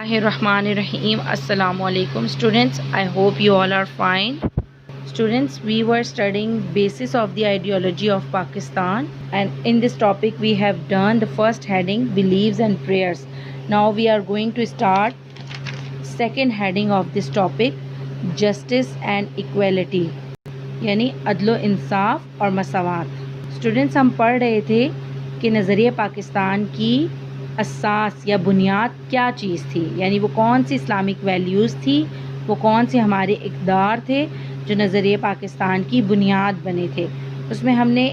Bismillahirrahmanirrahim. Assalamu alaikum students. I hope you all are fine. Students, we were studying basis of the ideology of Pakistan, and in this topic we have done the first heading, beliefs and prayers. Now we are going to start second heading of this topic, justice and equality, यानी अदलो इंसाफ और मसावात. Students, हम पढ़ रहे थे कि नज़रिया पाकिस्तान की असास या बुनियाद क्या चीज़ थी, यानी वो कौन सी इस्लामिक वैल्यूज़ थी, वो कौन से हमारे इक़दार थे जो नज़रिया पाकिस्तान की बुनियाद बने थे. उसमें हमने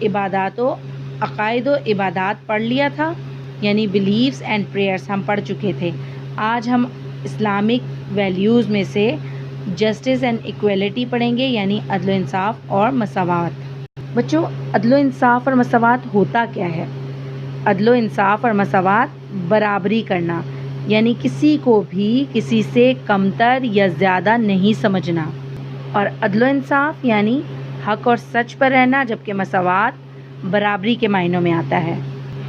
इबादत व अक़ाइद व इबादत पढ़ लिया था, यानी बिलीव्स एंड प्रेयर्स हम पढ़ चुके थे. आज हम इस्लामिक वैल्यूज़ में से जस्टिस एंड इक्वलिटी पढ़ेंगे, यानी अदल इंसाफ और मसावात. बच्चों, अदल इंसाफ और मसावात होता क्या है? अदल इंसाफ और मसावात बराबरी करना, यानी किसी को भी किसी से कमतर या ज़्यादा नहीं समझना. और अदल इंसाफ यानी हक और सच पर रहना, जबकि मसावात बराबरी के मायनों में आता है.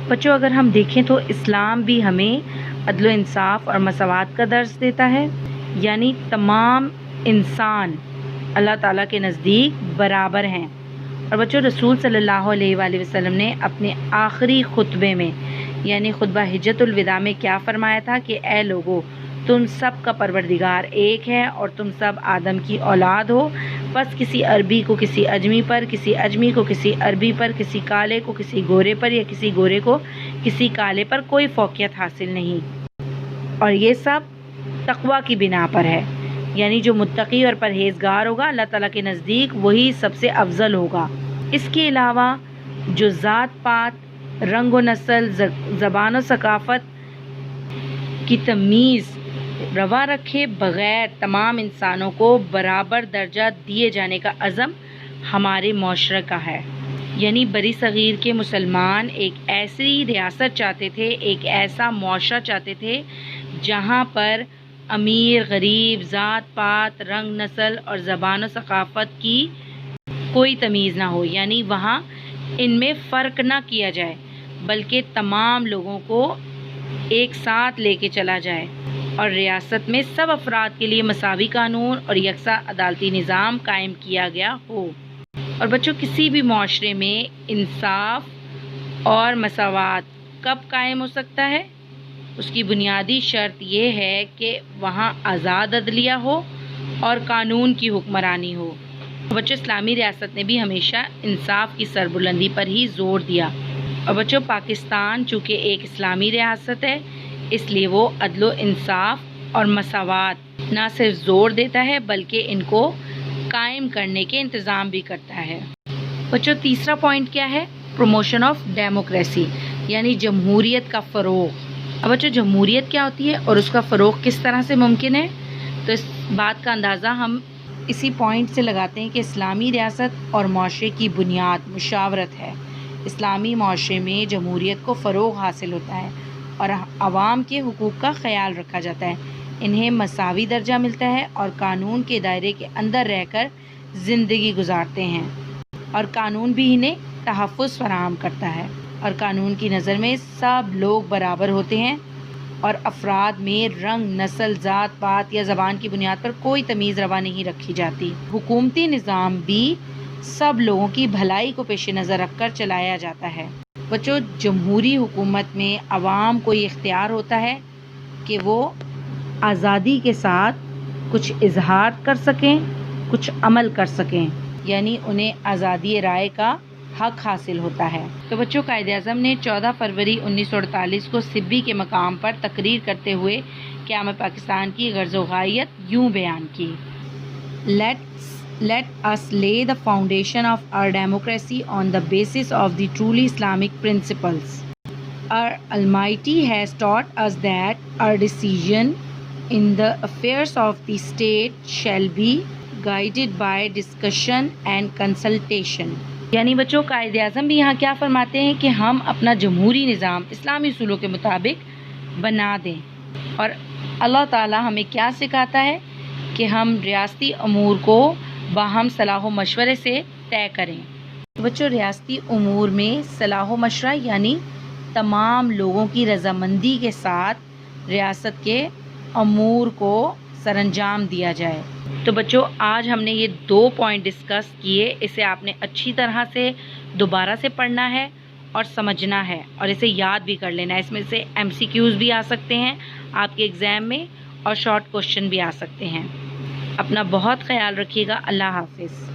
बच्चों, अगर हम देखें तो इस्लाम भी हमें अदल इंसाफ और मसावात का दर्स देता है, यानी तमाम इंसान अल्लाह ताला के नज़दीक बराबर हैं. और बच्चों, रसूल सल्लल्लाहु अलैहि वसल्लम ने अपने आखिरी खुतबे में, यानी खुतबा हिज्जतुल विदा में क्या फरमाया था कि ए लोगो, तुम सब का परवरदिगार एक है और तुम सब आदम की औलाद हो. बस किसी अरबी को किसी अजमी पर, किसी अजमी को किसी अरबी पर, किसी काले को किसी गोरे पर, या किसी गोरे को किसी काले पर कोई फौकियत हासिल नहीं. और ये सब तक़वा की बिना पर है, यानी जो मुत्तकी और परहेज़गार होगा अल्लाह ताला के नज़दीक वही सबसे अफजल होगा. इसके अलावा जो ज़ात पात, रंग व नस्ल, ज़बान व सकाफ़त की तमीज़ रवा रखे बग़ैर तमाम इंसानों को बराबर दर्जा दिए जाने का अज़म हमारे मुआशरे का है. यानी बरी सग़ीर के मुसलमान एक ऐसी रियासत चाहते थे, एक ऐसा मुआशरा चाहते थे जहाँ पर अमीर गरीब, ज़ात पात, रंग नस्ल और ज़बान व सकाफ़त की कोई तमीज़ ना हो, यानी वहाँ इनमें फ़र्क ना किया जाए, बल्कि तमाम लोगों को एक साथ लेके चला जाए और रियासत में सब अफराद के लिए मसावी कानून और यकसा अदालती निज़ाम कायम किया गया हो. और बच्चों, किसी भी मुआशरे में इंसाफ और मसावात कब कायम हो सकता है? उसकी बुनियादी शर्त ये है कि वहाँ आज़ाद अदलिया हो और कानून की हुक्मरानी हो. बच्चों, इस्लामी रियासत ने भी हमेशा इंसाफ की सरबुलंदी पर ही ज़ोर दिया. और बच्चों, पाकिस्तान चूँकि एक इस्लामी रियासत है, इसलिए वो अदल इंसाफ और मसावात ना सिर्फ ज़ोर देता है बल्कि इनको कायम करने के इंतज़ाम भी करता है. बच्चों, तीसरा पॉइंट क्या है? प्रमोशन ऑफ डेमोक्रेसी, यानी जमहूरियत का फ़रोग़. अब बच्चों, जमहूरियत क्या होती है और उसका फ़रोग़ किस तरह से मुमकिन है? तो इस बात का अंदाज़ा हम इसी पॉइंट से लगाते हैं कि इस्लामी रियासत और मुआशरे की बुनियाद मुशावरत है. इस्लामी मुआशरे में जमहूरियत को फ़रोग़ हासिल होता है और आवाम के हुकूक़ का ख़याल रखा जाता है. इन्हें मसावी दर्जा मिलता है और कानून के दायरे के अंदर रहकर ज़िंदगी गुजारते हैं, और कानून भी इन्हें तहफ़्फ़ुज़ फ़राहम करता है. और कानून की नज़र में सब लोग बराबर होते हैं और अफराद में रंग, नस्ल, ज़ात पात या ज़बान की बुनियाद पर कोई तमीज़ रवा नहीं रखी जाती. हुकूमती निज़ाम भी सब लोगों की भलाई को पेश नज़र रख कर चलाया जाता है. बच्चों, जमहूरी हुकूमत में अवाम को ये इख्तियार होता है कि वो आज़ादी के साथ कुछ इजहार कर सकें, कुछ अमल कर सकें, यानी उन्हें आज़ादी राय का हक हासिल होता है. तो बच्चों, कायदे-आज़म ने 14 फरवरी 1948 को सिब्बी के मकाम पर तकरीर करते हुए क़याम पाकिस्तान की गर्ज़-ओ गायत यूँ बयान की: Let us lay the foundation of our democracy on the basis of the truly Islamic principles. Our Almighty has taught us that our decision in the affairs of the state shall be guided by discussion and consultation. यानी बच्चों, कायदे आज़म भी यहाँ क्या फरमाते हैं कि हम अपना जमहूरी निज़ाम इस्लामी उसूलों के मुताबिक बना दें. और अल्लाह ताला हमें क्या सिखाता है कि हम रियासती अमूर को बाहम सलाह व मशवरे से तय करें. बच्चों, रियासती अमूर में सलाह व मशवरा यानी तमाम लोगों की रजामंदी के साथ ریاست کے امور کو سر انجام دیا جائے۔ تو بچوں آج ہم نے یہ 2 پوائنٹ ڈسکس کیے، اسے آپ نے اچھی طرح سے دوبارہ سے پڑھنا ہے اور سمجھنا ہے اور اسے یاد بھی کر لینا ہے۔ اس میں سے MCQs بھی آ سکتے ہیں آپ کے ایگزام میں اور شارٹ کوشچن بھی آ سکتے ہیں۔ اپنا بہت خیال رکھیے گا۔ اللہ حافظ۔